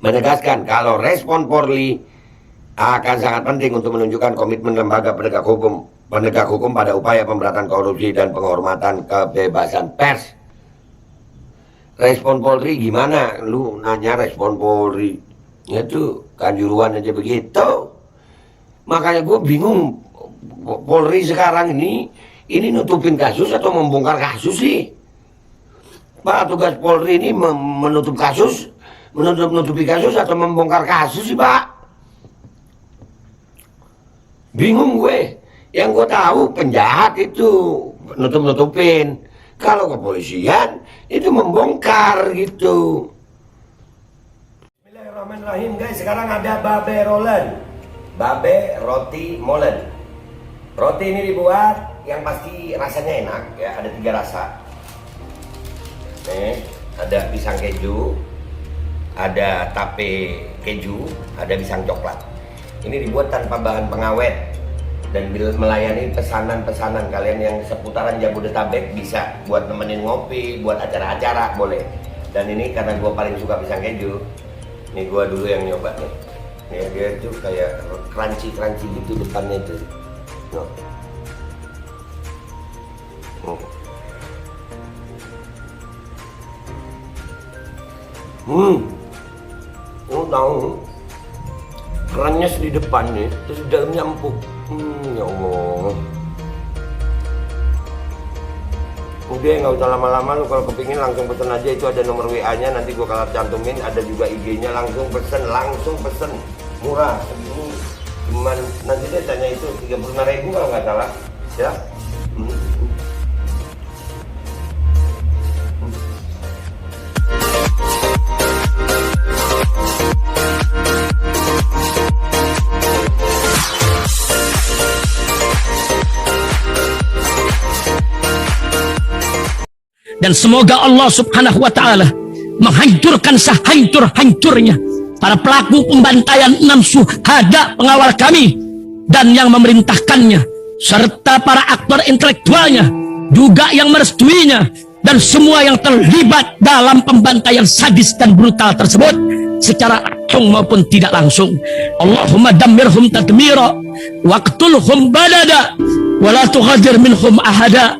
menegaskan kalau respon Polri akan sangat penting untuk menunjukkan komitmen lembaga penegak hukum pada upaya pemberantasan korupsi dan penghormatan kebebasan pers. Respon Polri gimana? Lu nanya respon Polri, ya tuh Kanjuruhan aja begitu. Makanya gue bingung, Polri sekarang ini nutupin kasus atau membongkar kasus sih? Pak, tugas Polri ini menutupi kasus atau membongkar kasus sih, Pak? Bingung gue. Yang gue tahu penjahat itu nutupin. Kalau kepolisian itu membongkar gitu. Bismillahirrahmanirrahim, guys. Sekarang ada babe rolen, babe roti molen. Roti ini dibuat yang pasti rasanya enak ya. Ada 3 rasa. Nih, ada pisang keju, ada tape keju, ada pisang coklat. Ini dibuat tanpa bahan pengawet dan melayani pesanan-pesanan kalian yang seputaran Jabodetabek, bisa buat nemenin ngopi, buat acara-acara boleh. Dan ini karena gue paling suka pisang keju, nih gue dulu yang nyoba nih. Nih dia tuh kayak crunchy gitu depannya tuh. Tahu kerannya di depan nih, terus di dalamnya empuk. Ya Allah. Udah nggak usah lama-lama, lu kalau kepingin langsung pesen aja, itu ada nomor WA-nya, nanti gua kalau cantumin, ada juga IG-nya, langsung pesen, murah segini. Cuman nanti dia tanya itu 35.000 kalau nggak salah, ya. Dan semoga Allah subhanahu wa ta'ala menghancurkan sehancur-hancurnya para pelaku pembantaian 6 syuhada pengawal kami dan yang memerintahkannya, serta para aktor intelektualnya juga yang merestuinya, dan semua yang terlibat dalam pembantaian sadis dan brutal tersebut secara langsung maupun tidak langsung. Allahumma dammirhum tadmira waqtulhum badada wala tughadir minhum ahada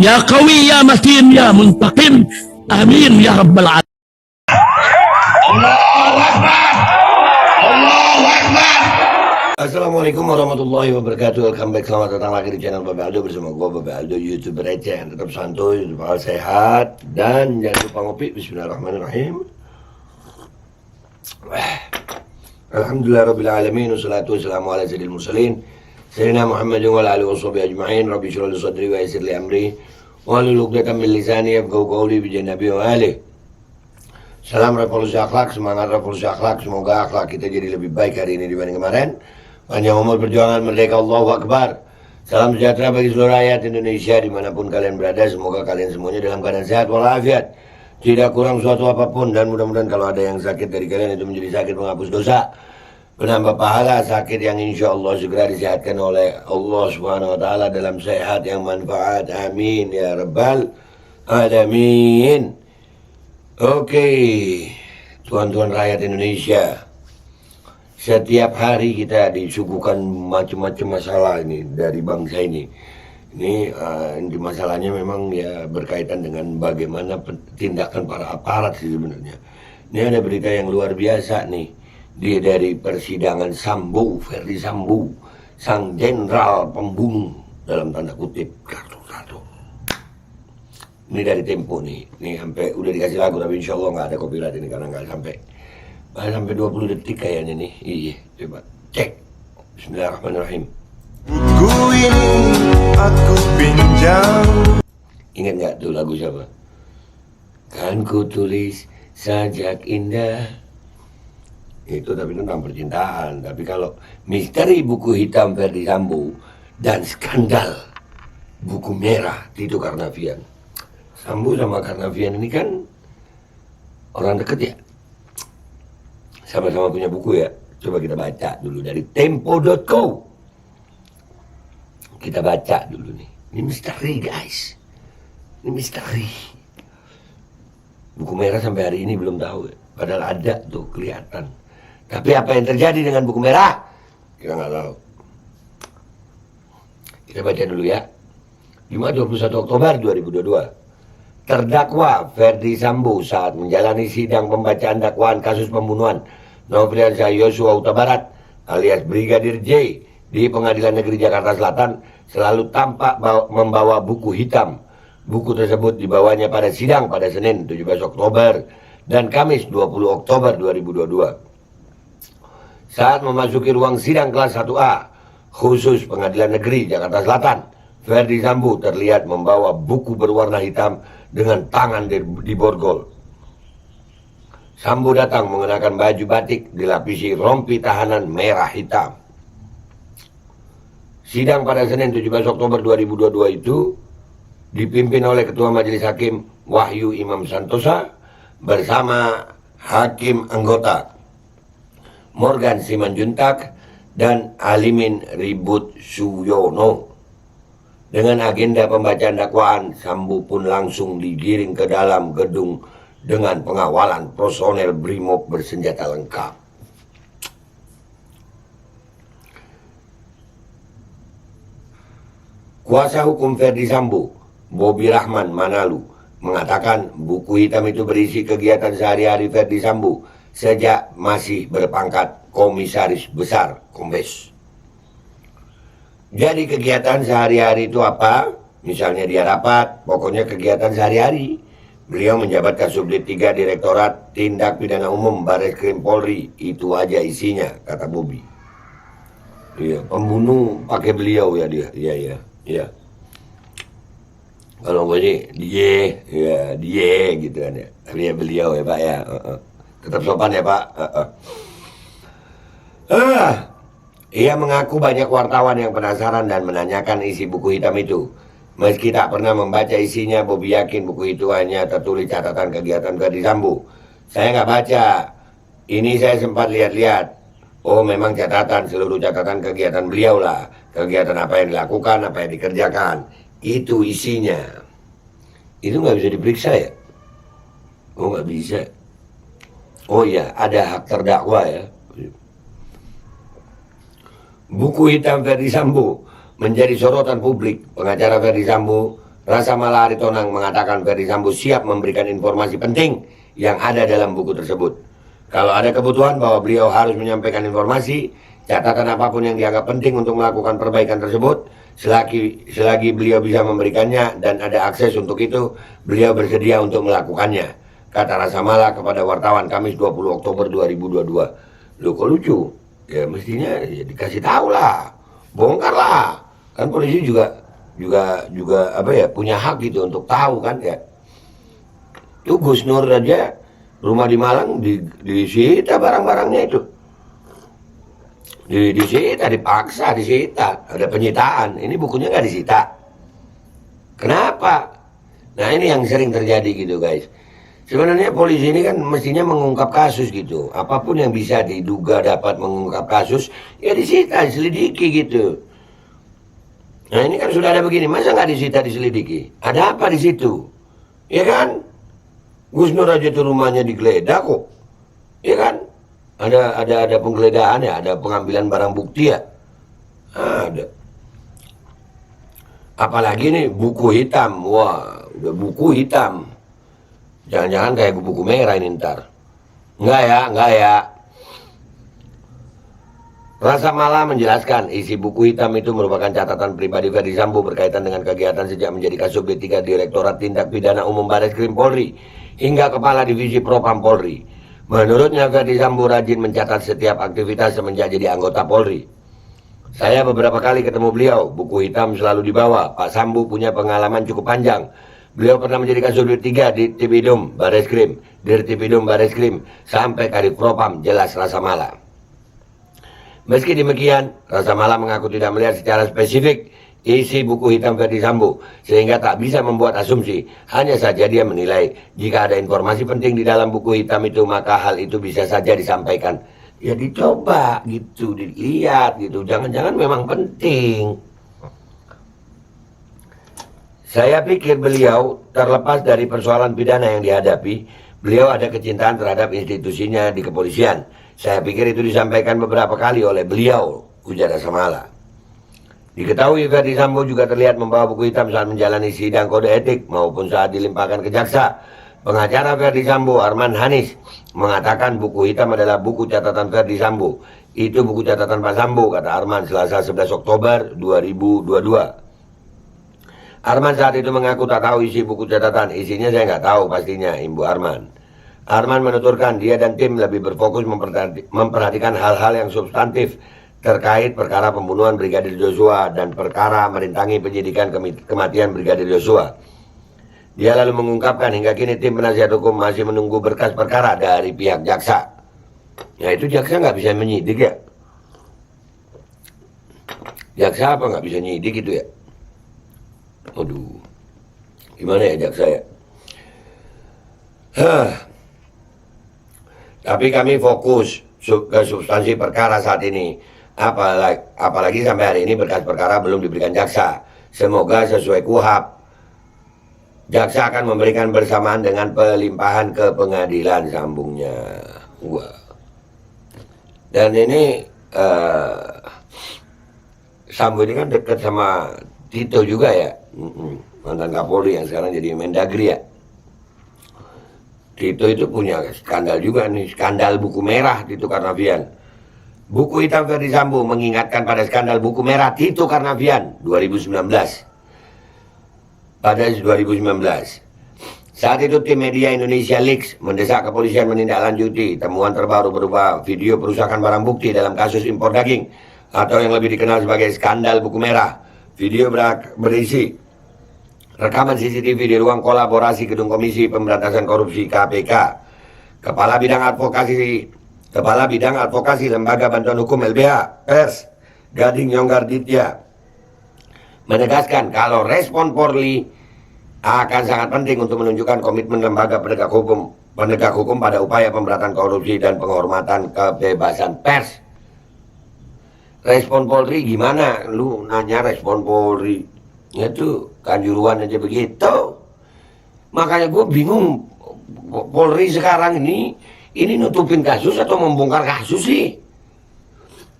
ya qawi ya matin ya muntaqim, amin ya rabbal alamin. Allahu Akbar. Allahu Akbar. Assalamualaikum warahmatullahi wabarakatuh. Welcome back, selamat datang lagi di channel Babe Aldo bersama gua Babe Aldo, YouTuber receh yang tetap santuy, tetap sehat, dan jangan lupa ngopi. Bismillahirrahmanirrahim. Alhamdulillah rabbil alamin, wassalatu wassalamu ala sayyidil mursalin sayyidina Muhammadin wa ala alihi washabihi ajma'in. Rabbi shrah li sadri wa yassir li amri wahlul 'uqdatam min lisani yafqahu qawli bi nabi wa alihi. Salam revolusi akhlak, semangat revolusi akhlak. Semoga akhlak kita jadi lebih baik hari ini dibanding kemarin. Panjang umur perjuangan merdeka, Allahu Akbar. Salam sejahtera bagi seluruh rakyat Indonesia dimanapun kalian berada. Semoga kalian semuanya dalam keadaan sehat walafiat, tidak kurang suatu apapun, dan mudah-mudahan kalau ada yang sakit dari kalian itu menjadi sakit menghapus dosa, menambah pahala, sakit yang insya Allah segera disehatkan oleh Allah Subhanahu Wa Taala dalam sehat yang manfaat. Amin ya rabbal alamin. Oke, tuan-tuan rakyat Indonesia, setiap hari kita disuguhkan macam-macam masalah ini dari bangsa ini. Ini masalahnya memang ya berkaitan dengan bagaimana tindakan para aparat sih sebenarnya. Ini ada berita yang luar biasa nih, dia dari persidangan Sambo, Ferdi Sambo, sang jenderal pembunuh dalam tanda kutip kartu-kartu. Ini dari Tempo nih sampai udah dikasih lagu tapi insya Allah nggak ada copyright ini karena nggak sampai 20 detik kayaknya nih. Iya, coba cek. Bismillahirrahmanirrahim. Buku ini aku pinjam. Ingat nggak tuh lagu siapa? Kan ku tulis sajak indah. Itu tapi tentang percintaan. Tapi kalau misteri buku hitam Ferdi Sambo dan skandal buku merah Tito Karnavian. Sambo sama Karnavian ini kan orang deket ya, sama-sama punya buku ya. Coba kita baca dulu dari tempo.co. Kita baca dulu nih. Ini misteri guys. Ini misteri. Buku merah sampai hari ini belum tahu ya. Padahal ada tuh kelihatan. Tapi apa yang terjadi dengan buku merah? Kita nggak tahu. Kita baca dulu ya. Jumat 21 Oktober 2022. Terdakwa Ferdi Sambo saat menjalani sidang pembacaan dakwaan kasus pembunuhan Nofriansah Yosua Huta Barat alias Brigadir J di Pengadilan Negeri Jakarta Selatan selalu tampak membawa buku hitam. Buku tersebut dibawanya pada sidang pada Senin 17 Oktober dan Kamis 20 Oktober 2022. Saat memasuki ruang sidang kelas 1A khusus Pengadilan Negeri Jakarta Selatan, Ferdi Sambo terlihat membawa buku berwarna hitam dengan tangan diborgol. Sambo datang mengenakan baju batik dilapisi rompi tahanan merah hitam. Sidang pada Senin 17 Oktober 2022 itu dipimpin oleh Ketua Majelis Hakim Wahyu Imam Santosa bersama Hakim Anggota Morgan Simanjuntak dan Alimin Ribut Suyono. Dengan agenda pembacaan dakwaan, Sambo pun langsung digiring ke dalam gedung dengan pengawalan personel BRIMOB bersenjata lengkap. Kuasa hukum Ferdi Sambo, Bobi Rahman Manalu, mengatakan buku hitam itu berisi kegiatan sehari-hari Ferdi Sambo sejak masih berpangkat Komisaris Besar Kombes. Jadi kegiatan sehari-hari itu apa? Misalnya dia rapat, pokoknya kegiatan sehari-hari. Beliau menjabat Kasubdit 3 Direktorat Tindak Pidana Umum Barreskrim Polri. Itu aja isinya, kata Bobi. Iya, pembunuh pakai beliau ya dia. Iya. Kalau gue sih dia gitu kan ya. Tapi ya beliau ya Pak ya. Tetap sopan ya Pak. Ia mengaku banyak wartawan yang penasaran dan menanyakan isi buku hitam itu. Meski tak pernah membaca isinya, Bobi yakin buku itu hanya tertulis catatan kegiatan Ferdi Sambo. Saya nggak baca. Ini saya sempat lihat-lihat. Oh, memang catatan, seluruh catatan kegiatan beliau lah. Kegiatan apa yang dilakukan, apa yang dikerjakan. Itu isinya. Itu nggak bisa diperiksa ya? Oh, nggak bisa. Oh iya, ada hak terdakwa ya. Buku hitam Ferdi Sambo menjadi sorotan publik. Pengacara Ferdi Sambo, Rasa Mala Aritonang, mengatakan Ferdi Sambo siap memberikan informasi penting yang ada dalam buku tersebut. Kalau ada kebutuhan bahwa beliau harus menyampaikan informasi, catatan apapun yang dianggap penting untuk melakukan perbaikan tersebut, selagi beliau bisa memberikannya dan ada akses untuk itu, beliau bersedia untuk melakukannya, kata Rasa Mala kepada wartawan Kamis 20 Oktober 2022. Loh, kok lucu? Ya mestinya ya dikasih tahu lah, bongkar lah. Kan polisi juga apa ya, punya hak gitu untuk tahu kan ya. Tuh Gus Nur aja rumah di Malang disita barang-barangnya itu. Disita, dipaksa disita, ada penyitaan. Ini bukunya nggak disita. Kenapa? Nah ini yang sering terjadi gitu guys. Sebenarnya polisi ini kan mestinya mengungkap kasus gitu. Apapun yang bisa diduga dapat mengungkap kasus, ya disita, diselidiki gitu. Nah ini kan sudah ada begini, masa nggak disita, diselidiki? Ada apa di situ? Ya kan? Gus Nur aja tuh rumahnya digeledah kok. Ya kan? Ada penggeledahan ya, ada pengambilan barang bukti ya. Ada. Apalagi nih buku hitam, wah udah buku hitam. Jangan-jangan kayak buku merah ini ntar. Enggak ya. Rasa Mala menjelaskan isi buku hitam itu merupakan catatan pribadi Ferdi Sambo berkaitan dengan kegiatan sejak menjadi Kasubdit 3 Direktorat Tindak Pidana Umum Barreskrim Polri hingga Kepala Divisi Propam Polri. Menurutnya Ferdi Sambo rajin mencatat setiap aktivitas semenjak jadi anggota Polri. Saya beberapa kali ketemu beliau, buku hitam selalu dibawa. Pak Sambo punya pengalaman cukup panjang. Beliau pernah menjadi Kasubdit 3 di Tipidum Barreskrim, Dirtipidum Barreskrim, sampai Kadif Propam, jelas Rasa Mala. Meski demikian, Rasa Mala mengaku tidak melihat secara spesifik isi buku hitam Ferdi Sambo, sehingga tak bisa membuat asumsi. Hanya saja dia menilai, jika ada informasi penting di dalam buku hitam itu, maka hal itu bisa saja disampaikan. Ya dicoba gitu, dilihat gitu, jangan-jangan memang penting. Saya pikir beliau terlepas dari persoalan pidana yang dihadapi, Beliau ada kecintaan terhadap institusinya di kepolisian. Saya pikir itu disampaikan beberapa kali oleh beliau, ujar Rasa Mala. Diketahui Ferdi Sambo juga terlihat membawa buku hitam saat menjalani sidang kode etik maupun saat dilimpahkan ke jaksa. Pengacara Ferdi Sambo, Arman Hanis, mengatakan buku hitam adalah buku catatan Ferdi Sambo. Itu buku catatan Pak Sambo, kata Arman Selasa 11 Oktober 2022. Arman saat itu mengaku tak tahu isi buku catatan. Isinya saya nggak tahu pastinya, imbu Arman. Arman menuturkan dia dan tim lebih berfokus memperhatikan hal-hal yang substantif terkait perkara pembunuhan Brigadir Joshua dan perkara merintangi penyidikan kematian Brigadir Joshua. Dia lalu mengungkapkan hingga kini tim penasihat hukum masih menunggu berkas perkara dari pihak jaksa. Ya itu jaksa nggak bisa menyidik ya? Jaksa apa nggak bisa nyidik itu ya? Aduh, gimana ya jaksa ya? Tapi kami fokus ke substansi perkara saat ini. Apalagi sampai hari ini berkas perkara belum diberikan jaksa. Semoga sesuai KUHP. Jaksa akan memberikan bersamaan dengan pelimpahan ke pengadilan, sambungnya. Wah. Dan ini Sambo ini kan dekat sama Tito juga ya. Mantan Kapolri yang sekarang jadi Mendagri ya. Tito itu punya skandal juga nih, skandal buku merah Tito Karnavian. Buku hitam Ferdi Sambo mengingatkan pada skandal buku merah Tito Karnavian 2019. Pada 2019. Saat itu tim media Indonesia Leaks mendesak kepolisian menindaklanjuti temuan terbaru berupa video perusakan barang bukti dalam kasus impor daging atau yang lebih dikenal sebagai skandal buku merah. Video berisi rekaman CCTV di ruang kolaborasi Gedung Komisi Pemberantasan Korupsi KPK. Kepala Bidang Advokasi Lembaga Bantuan Hukum LBH Pers Gading Yonggar Ditya menegaskan kalau respon Polri akan sangat penting untuk menunjukkan komitmen lembaga penegak hukum pada upaya pemberantasan korupsi dan penghormatan kebebasan pers. Respon Polri gimana? Lu nanya respon Polri. Ya tuh, Kanjuruan aja begitu. Makanya gue bingung, Polri sekarang ini nutupin kasus atau membongkar kasus sih?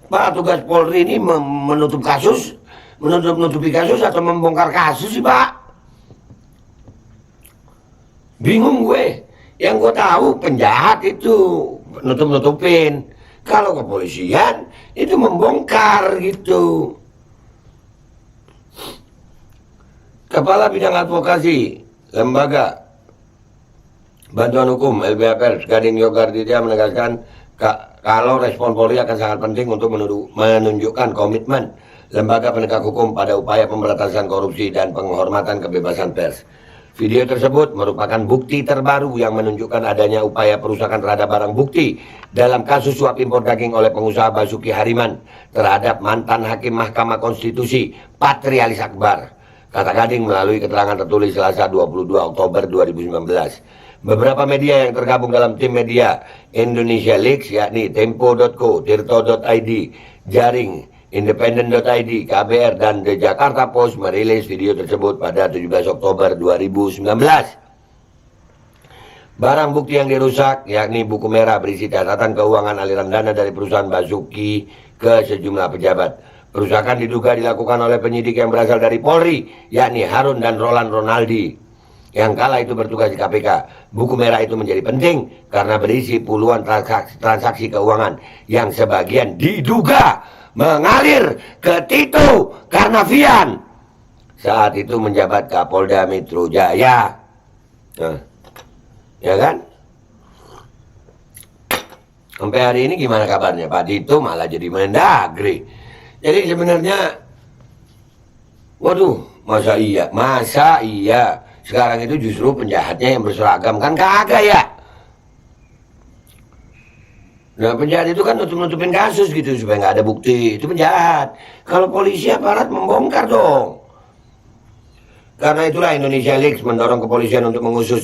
Pak, tugas Polri ini menutupi kasus atau membongkar kasus sih, Pak? Bingung gue. Yang gue tahu penjahat itu nutupin. Kalau kepolisian itu membongkar gitu. Kepala Bidang Advokasi Lembaga Bantuan Hukum LBH Pers Gading Yonggar Ditya menegaskan kalau respon Polri akan sangat penting untuk menunjukkan komitmen lembaga penegak hukum pada upaya pemberantasan korupsi dan penghormatan kebebasan pers. Video tersebut merupakan bukti terbaru yang menunjukkan adanya upaya perusakan terhadap barang bukti dalam kasus suap impor daging oleh pengusaha Basuki Hariman terhadap mantan Hakim Mahkamah Konstitusi Patrialis Akbar, kata Gading melalui keterangan tertulis Selasa 22 Oktober 2019. Beberapa media yang tergabung dalam tim media Indonesia Leaks yakni Tempo.co, Tirto.id, Jaring, Independen.id, KBR, dan The Jakarta Post merilis video tersebut pada 17 Oktober 2019. Barang bukti yang dirusak yakni buku merah berisi catatan keuangan aliran dana dari perusahaan Basuki ke sejumlah pejabat. Perusakan diduga dilakukan oleh penyidik yang berasal dari Polri, yakni Harun dan Roland Ronaldi, yang kala itu bertugas di KPK. Buku merah itu menjadi penting karena berisi puluhan transaksi keuangan yang sebagian diduga mengalir ke Tito Karnavian saat itu menjabat Kapolda Metro Jaya. Nah, ya kan? Sampai hari ini gimana kabarnya? Pak Tito malah jadi Mendagri. Jadi sebenarnya, waduh, masa iya sekarang itu justru penjahatnya yang berseragam, kan kagak ya? Nah, penjahat itu kan nutupin kasus gitu supaya nggak ada bukti. Itu penjahat. Kalau polisi aparat membongkar dong. Karena itulah Indonesia Leaks mendorong kepolisian untuk mengusut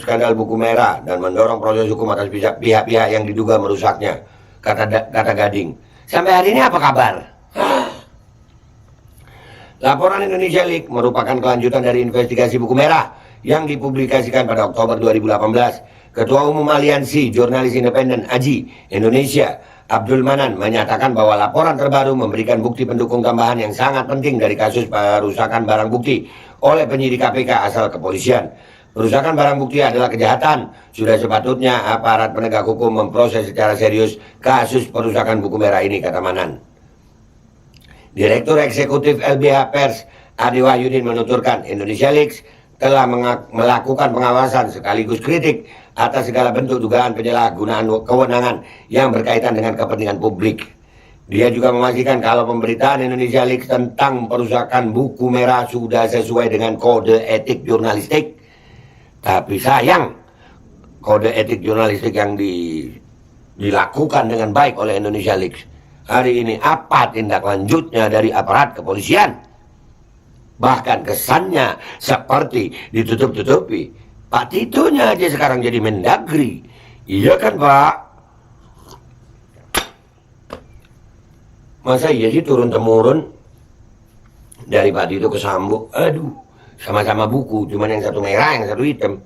skandal buku merah dan mendorong proses hukum atas pihak-pihak yang diduga merusaknya, kata Gading. Sampai hari ini apa kabar? Laporan Indonesia Leaks merupakan kelanjutan dari investigasi buku merah yang dipublikasikan pada Oktober 2018. Ketua Umum Aliansi Jurnalis Independen AJI Indonesia, Abdul Manan, menyatakan bahwa laporan terbaru memberikan bukti pendukung tambahan yang sangat penting dari kasus perusakan barang bukti oleh penyidik KPK asal kepolisian. Perusakan barang bukti adalah kejahatan. Sudah sepatutnya aparat penegak hukum memproses secara serius kasus perusakan buku merah ini, kata Manan. Direktur Eksekutif LBH Pers, Ade Wahyudin, menuturkan Indonesia Leaks telah melakukan pengawasan sekaligus kritik atas segala bentuk dugaan penyalahgunaan kewenangan yang berkaitan dengan kepentingan publik. Dia juga memastikan kalau pemberitaan Indonesia Leaks tentang perusakan buku merah sudah sesuai dengan kode etik jurnalistik. Tapi sayang, kode etik jurnalistik yang dilakukan dengan baik oleh Indonesia Leaks hari ini apa tindak lanjutnya dari aparat kepolisian? Bahkan kesannya seperti ditutup-tutupi. Pak Titonya aja sekarang jadi Mendagri. Iya kan Pak? Masa iya sih turun-temurun dari Pak Tito ke Sambo? Aduh, sama-sama buku, cuman yang satu merah, yang satu hitam.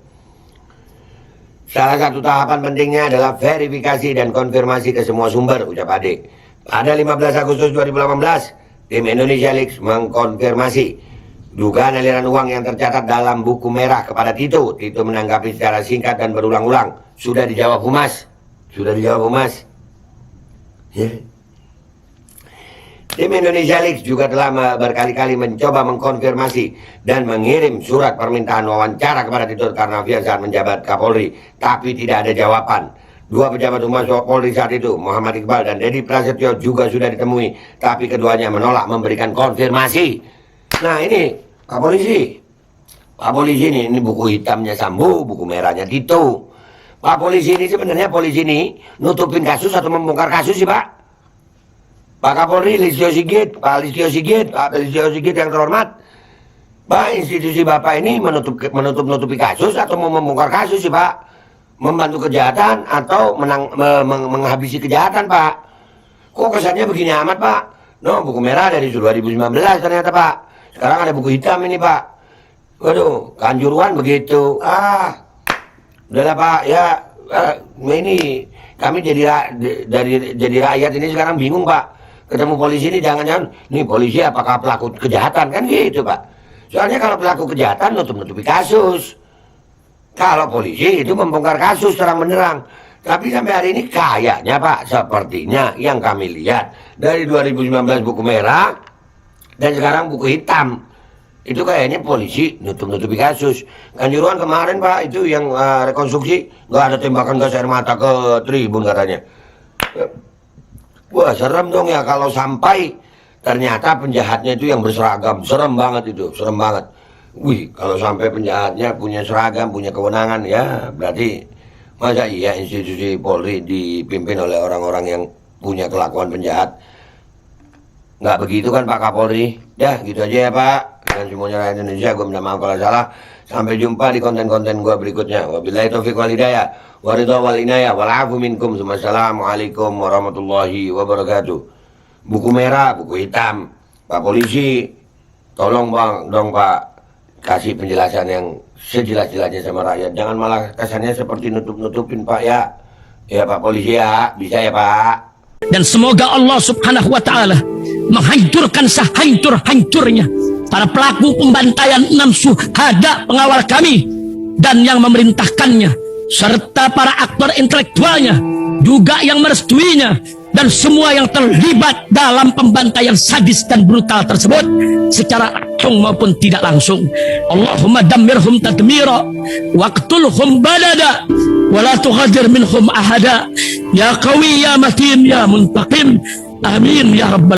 Salah satu tahapan pentingnya adalah verifikasi dan konfirmasi ke semua sumber, ucap Ade. Pada 15 Agustus 2018, tim Indonesia Leaks mengkonfirmasi dugaan aliran uang yang tercatat dalam buku merah kepada Tito. Tito menanggapi secara singkat dan berulang-ulang. Sudah dijawab Humas. Sudah dijawab Humas. Ya. Tim Indonesia Leaks juga telah berkali-kali mencoba mengkonfirmasi dan mengirim surat permintaan wawancara kepada Tito Karnavian saat menjabat Kapolri. Tapi tidak ada jawaban. Dua pejabat Humas Polri saat itu, Muhammad Iqbal dan Dedi Prasetyo, juga sudah ditemui, tapi keduanya menolak memberikan konfirmasi. Nah ini, Pak Polisi ini buku hitamnya Sambo, buku merahnya Tito. Pak Polisi ini sebenarnya polisi ini nutupin kasus atau membongkar kasus sih Pak? Pak Kapolri Listio Sigit, Pak Listio Sigit yang terhormat, Pak, institusi Bapak ini menutupi kasus atau mau membongkar kasus sih Pak? Membantu kejahatan atau menghabisi kejahatan Pak? Kok kesannya begini amat Pak? No, buku merah dari 2019 ternyata Pak. Sekarang ada buku hitam ini Pak. Waduh, Kanjuruhan begitu. Udahlah Pak, ya ini kami jadi rakyat ini sekarang bingung Pak. Ketemu polisi ini jangan-jangan, nih polisi apakah pelaku kejahatan kan gitu Pak. Soalnya kalau pelaku kejahatan nutupi kasus. Kalau polisi itu membongkar kasus terang-menerang. Tapi sampai hari ini kayaknya Pak, sepertinya yang kami lihat dari 2019 buku merah dan sekarang buku hitam, itu kayaknya polisi nutupi kasus. Kanjuruhan kemarin Pak, itu yang rekonstruksi nggak ada tembakan gas air mata ke tribun katanya. Wah serem dong ya kalau sampai ternyata penjahatnya itu yang berseragam. Serem banget itu, serem banget. Wih, kalau sampai penjahatnya punya seragam, punya kewenangan, ya berarti masa iya institusi Polri dipimpin oleh orang-orang yang punya kelakuan penjahat? Nggak begitu kan Pak Kapolri? Ya gitu aja ya Pak. Dan semuanya rakyat Indonesia, gue minta maaf kalau salah. Sampai jumpa di konten-konten gue berikutnya. Wabillahi taufiq wal hidayah, waridha wal inayah, wal afu minkum. Assalamualaikum warahmatullahi wabarakatuh. Buku merah, buku hitam. Pak Polisi, tolong Bang, dong Pak, kasih penjelasan yang sejelas-jelasnya sama rakyat. Jangan malah kesannya seperti nutup-nutupin Pak ya. Ya Pak Polisi ya, bisa ya Pak. Dan semoga Allah Subhanahu wa Ta'ala menghancurkan sehancur-hancurnya para pelaku pembantaian 6 syuhada pengawal kami dan yang memerintahkannya, serta para aktor intelektualnya juga yang merestuinya, dan semua yang terlibat dalam pembantaian sadis dan brutal tersebut secara langsung maupun tidak langsung. Allahumma dammirhum tadmira waqtulhum badada wala tughadir minhum ahada ya qawi ya matin ya muntaqim. Amin ya rabbal